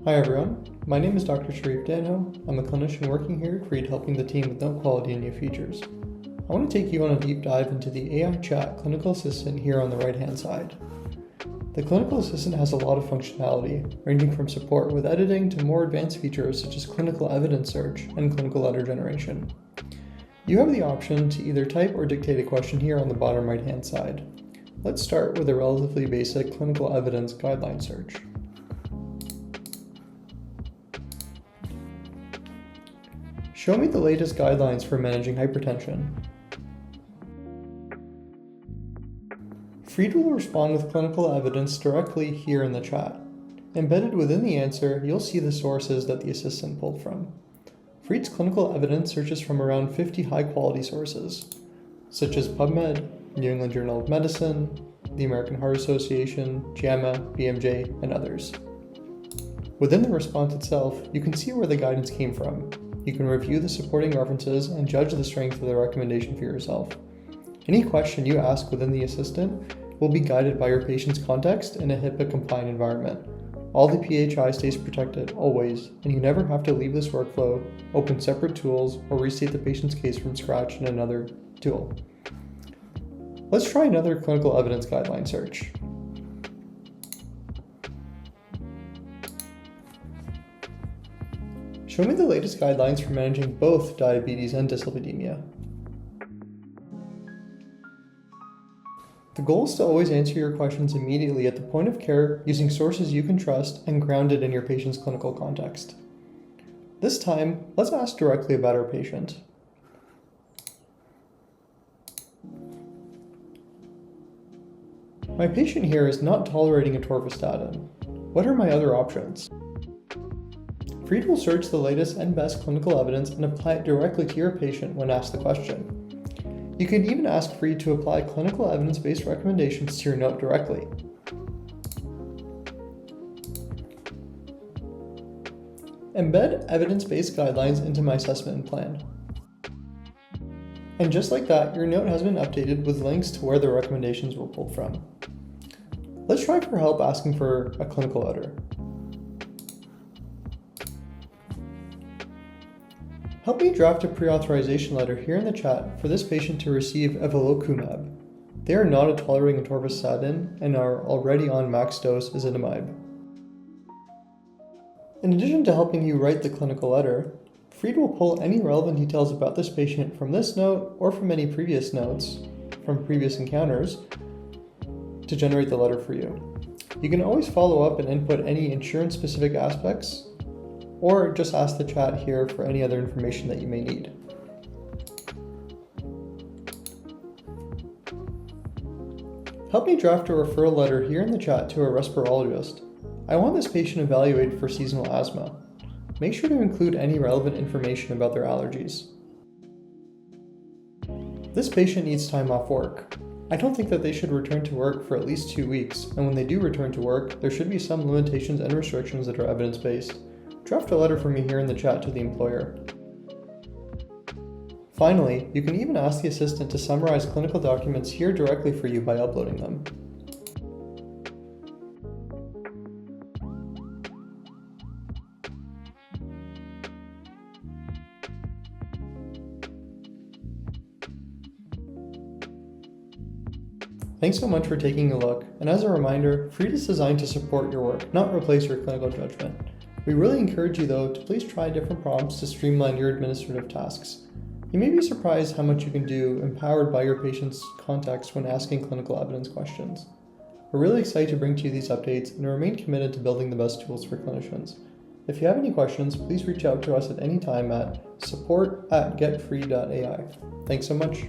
Hi everyone, my name is Dr. Sharif Danho. I'm a clinician working here at Freed helping the team with note quality and new features. I want to take you on a deep dive into the AI Chat Clinical Assistant here on the right hand side. The Clinical Assistant has a lot of functionality, ranging from support with editing to more advanced features such as clinical evidence search and clinical letter generation. You have the option to either type or dictate a question here on the bottom right hand side. Let's start with a relatively basic clinical evidence guideline search. Show me the latest guidelines for managing hypertension. Freed will respond with clinical evidence directly here in the chat. Embedded within the answer, you'll see the sources that the assistant pulled from. Freed's clinical evidence searches from around 50 high-quality sources, such as PubMed, New England Journal of Medicine, the American Heart Association, JAMA, BMJ, and others. Within the response itself, you can see where the guidance came from. You can review the supporting references and judge the strength of the recommendation for yourself. Any question you ask within the assistant will be guided by your patient's context in a HIPAA-compliant environment. All the PHI stays protected, always, and you never have to leave this workflow, open separate tools, or restate the patient's case from scratch in another tool. Let's try another clinical evidence guideline search. Show me the latest guidelines for managing both diabetes and dyslipidemia. The goal is to always answer your questions immediately at the point of care using sources you can trust and grounded in your patient's clinical context. This time, let's ask directly about our patient. My patient here is not tolerating atorvastatin. What are my other options? Freed will search the latest and best clinical evidence and apply it directly to your patient when asked the question. You can even ask Freed to apply clinical evidence-based recommendations to your note directly. Embed evidence-based guidelines into my assessment plan. And just like that, your note has been updated with links to where the recommendations were pulled from. Let's try for help asking for a clinical letter. Help me draft a pre-authorization letter here in the chat for this patient to receive evolocumab. They are not tolerating atorvastatin and are already on max dose ezetimibe. In addition to helping you write the clinical letter, Freed will pull any relevant details about this patient from this note or from any previous notes from previous encounters to generate the letter for you. You can always follow up and input any insurance-specific aspects, or just ask the chat here for any other information that you may need. Help me draft a referral letter here in the chat to a respirologist. I want this patient evaluated for seasonal asthma. Make sure to include any relevant information about their allergies. This patient needs time off work. I don't think that they should return to work for at least 2 weeks, and when they do return to work, there should be some limitations and restrictions that are evidence-based. Draft a letter for me here in the chat to the employer. Finally, you can even ask the assistant to summarize clinical documents here directly for you by uploading them. Thanks so much for taking a look, and as a reminder, Freed is designed to support your work, not replace your clinical judgment. We really encourage you though to please try different prompts to streamline your administrative tasks. You may be surprised how much you can do empowered by your patient's context when asking clinical evidence questions. We're really excited to bring to you these updates and remain committed to building the best tools for clinicians. If you have any questions, please reach out to us at any time at support@getfreed.ai. Thanks so much.